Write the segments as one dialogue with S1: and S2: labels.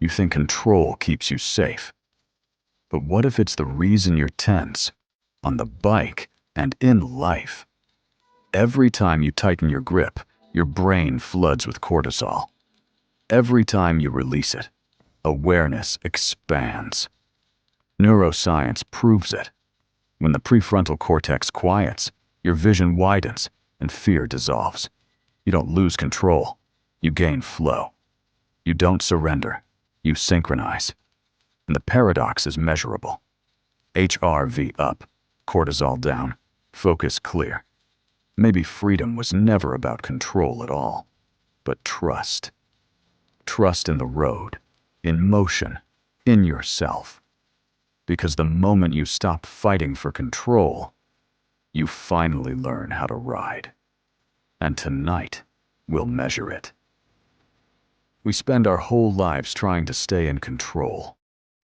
S1: You think control keeps you safe. But what if it's the reason you're tense, on the bike and in life? Every time you tighten your grip, your brain floods with cortisol. Every time you release it, awareness expands. Neuroscience proves it. When the prefrontal cortex quiets, your vision widens and fear dissolves. You don't lose control, you gain flow. You don't surrender, you synchronize. And the paradox is measurable. HRV up, cortisol down, focus clear. Maybe freedom was never about control at all, but trust. Trust in the road, in motion, in yourself. Because the moment you stop fighting for control, you finally learn how to ride. And tonight, we'll measure it. We spend our whole lives trying to stay in control.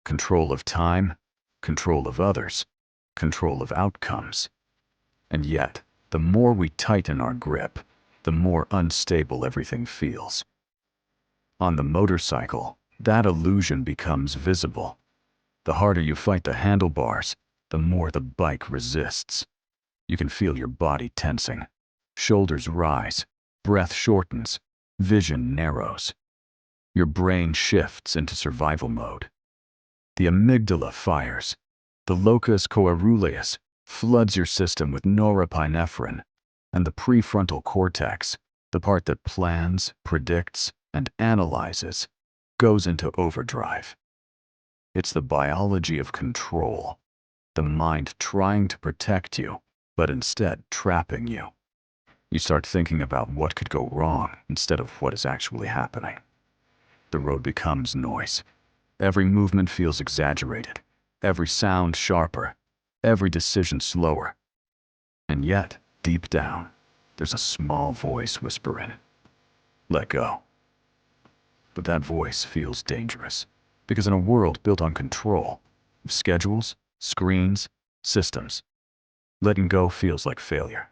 S1: Control of time, control of others, control of outcomes. And yet, the more we tighten our grip, the more unstable everything feels. On the motorcycle, that illusion becomes visible. The harder you fight the handlebars, the more the bike resists. You can feel your body tensing. Shoulders rise, breath shortens, vision narrows. Your brain shifts into survival mode. The amygdala fires. The locus coeruleus floods your system with norepinephrine, and the prefrontal cortex, the part that plans, predicts, and analyzes, goes into overdrive. It's the biology of control, the mind trying to protect you, but instead trapping you. You start thinking about what could go wrong instead of what is actually happening. The road becomes noise. Every movement feels exaggerated, every sound sharper, every decision slower. And yet, deep down, there's a small voice whispering, "Let go." But that voice feels dangerous, because in a world built on control, schedules, screens, systems, letting go feels like failure.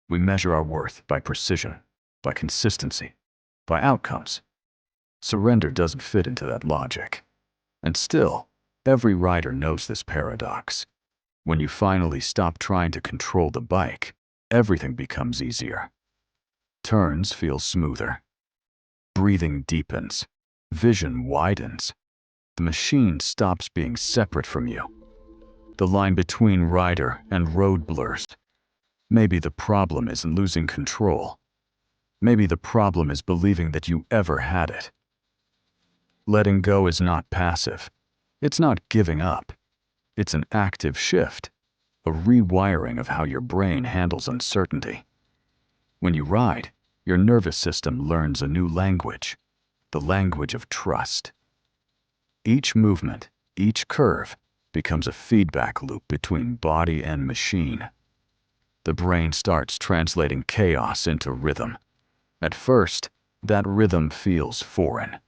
S1: We measure our worth by precision, by consistency, by outcomes. Surrender doesn't fit into that logic. And still, every rider knows this paradox. When you finally stop trying to control the bike, everything becomes easier. Turns feel smoother. Breathing deepens. Vision widens. The machine stops being separate from you. The line between rider and road blurs. Maybe the problem isn't losing control. Maybe the problem is believing that you ever had it. Letting go is not passive. It's not giving up. It's an active shift, a rewiring of how your brain handles uncertainty. When you ride, your nervous system learns a new language, the language of trust. Each movement, each curve, becomes a feedback loop between body and machine. The brain starts translating chaos into rhythm. At first, that rhythm feels foreign.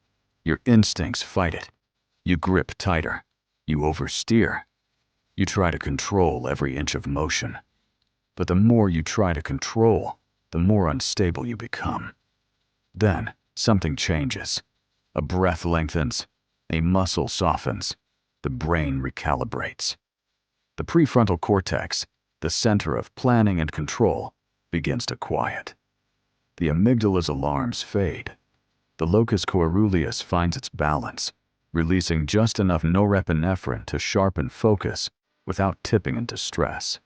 S1: Your instincts fight it. You grip tighter. You oversteer. You try to control every inch of motion. But the more you try to control, the more unstable you become. Then, something changes. A breath lengthens. A muscle softens. The brain recalibrates. The prefrontal cortex, the center of planning and control, begins to quiet. The amygdala's alarms fade. The locus coeruleus finds its balance, releasing just enough norepinephrine to sharpen focus without tipping into stress.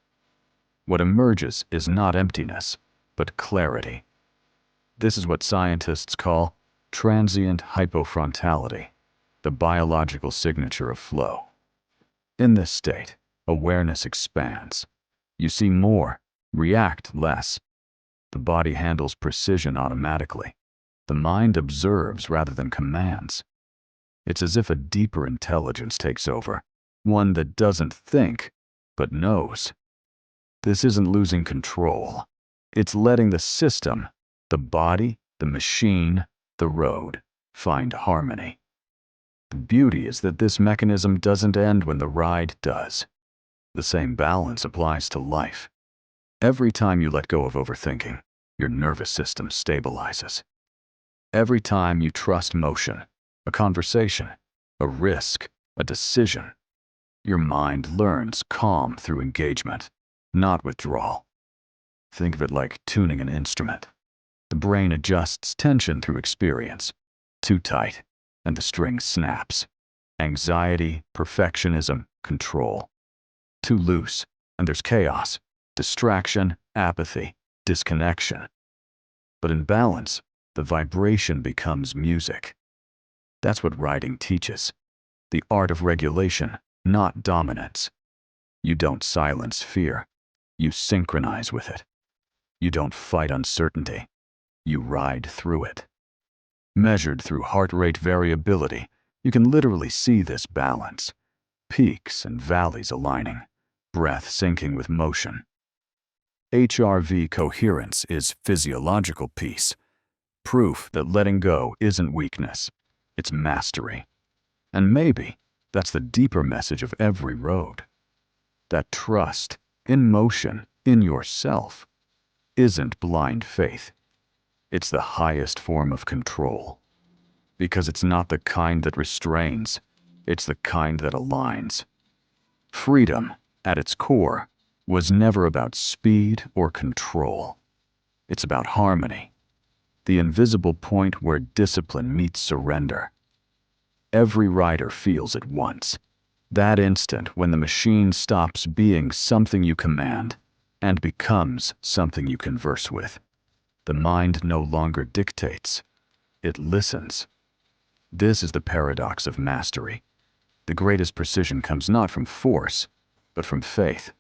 S1: What emerges is not emptiness, but clarity. This is what scientists call transient hypofrontality, the biological signature of flow. In this state, awareness expands. You see more, react less. The body handles precision automatically. The mind observes rather than commands. It's as if a deeper intelligence takes over, one that doesn't think, but knows. This isn't losing control. It's letting the system, the body, the machine, the road, find harmony. The beauty is that this mechanism doesn't end when the ride does. The same balance applies to life. Every time you let go of overthinking, your nervous system stabilizes. Every time you trust motion, a conversation, a risk, a decision. Your mind learns calm through engagement, not withdrawal. Think of it like tuning an instrument. The brain adjusts tension through experience. Too tight, and the string snaps. Anxiety, perfectionism, control. Too loose, and there's chaos, distraction, apathy, disconnection. But in balance, the vibration becomes music. That's what writing teaches. The art of regulation, not dominance. You don't silence fear. You synchronize with it. You don't fight uncertainty. You ride through it. Measured through heart rate variability, you can literally see this balance. Peaks and valleys aligning, breath syncing with motion. HRV coherence is physiological peace, proof that letting go isn't weakness, it's mastery. And maybe that's the deeper message of every road. That trust, in motion, in yourself, isn't blind faith. It's the highest form of control. Because it's not the kind that restrains, it's the kind that aligns. Freedom, at its core, was never about speed or control. It's about harmony, the invisible point where discipline meets surrender. Every rider feels it once. That instant when the machine stops being something you command and becomes something you converse with. The mind no longer dictates, it listens. This is the paradox of mastery. The greatest precision comes not from force, but from faith.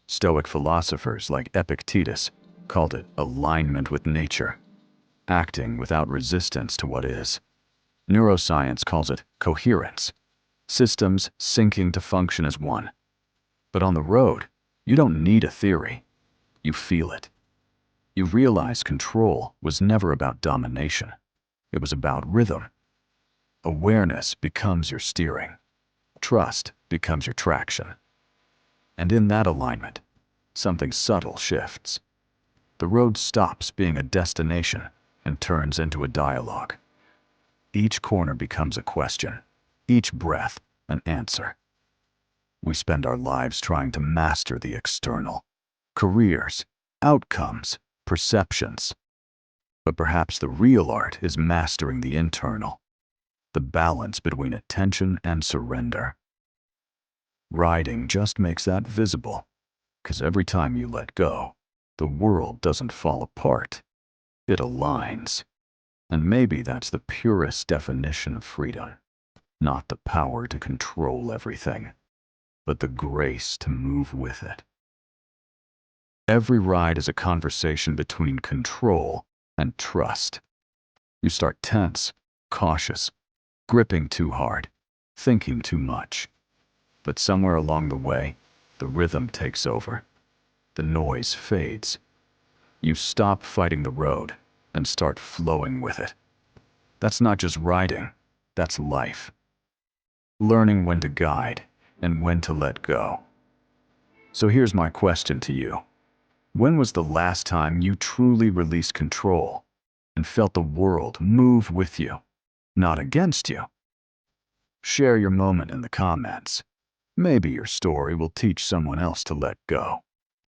S1: Stoic philosophers like Epictetus called it alignment with nature, acting without resistance to what is. Neuroscience calls it coherence, systems syncing to function as one. But on the road, you don't need a theory. You feel it. You realize control was never about domination. It was about rhythm. Awareness becomes your steering. Trust becomes your traction. And in that alignment, something subtle shifts. The road stops being a destination and turns into a dialogue. Each corner becomes a question, each breath an answer. We spend our lives trying to master the external, careers, outcomes, perceptions. But perhaps the real art is mastering the internal, the balance between attention and surrender. Riding just makes that visible, because every time you let go, the world doesn't fall apart. It aligns. And maybe that's the purest definition of freedom. Not the power to control everything, but the grace to move with it. Every ride is a conversation between control and trust. You start tense, cautious, gripping too hard, thinking too much. But somewhere along the way, the rhythm takes over. The noise fades. You stop fighting the road and start flowing with it. That's not just riding, that's life. Learning when to guide and when to let go. So here's my question to you. When was the last time you truly released control and felt the world move with you, not against you? Share your moment in the comments. Maybe your story will teach someone else to let go.